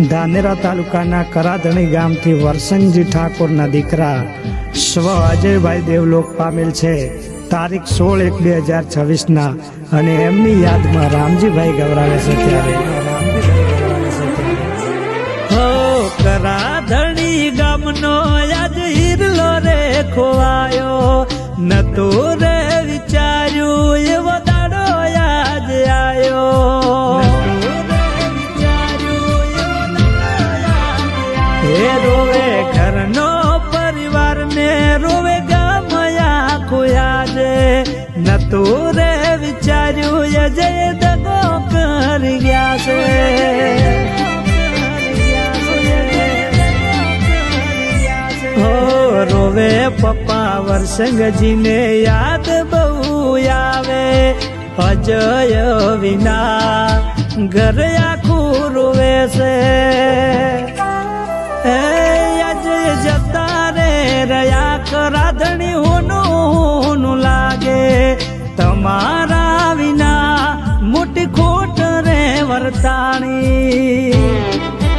ધાનેરા તાલુકાના કરાધણી ગામથી વરસંગજી ઠાકોરના દીકરા સ્વ અજયભાઈ દેવલોક પામેલ છે તારીખ 16/1/2026 અને એમની યાદમાં રામજીભાઈ ગવરાવે છે ત્યારે કરાધણી ગામનો યાદ હિરલો રે ખોવાયો નતો રે વિચાર્યું એવો દાડો યાદ આવ્યો હે રોવે ઘરનો પરિવાર ને રોવે ગામ આખું યાદ નતો રે વિચાર્યું અજય દગો કરી ગયા છે રોવે પપ્પા વરસંગજીને યાદ બહુ આવે અજય વિના ઘર આખું રોવે છે અજય જતા રે રહ્યા કરાધણી હોનું લાગે તમારા વિના મોટી ખોટ રે વર્તાણી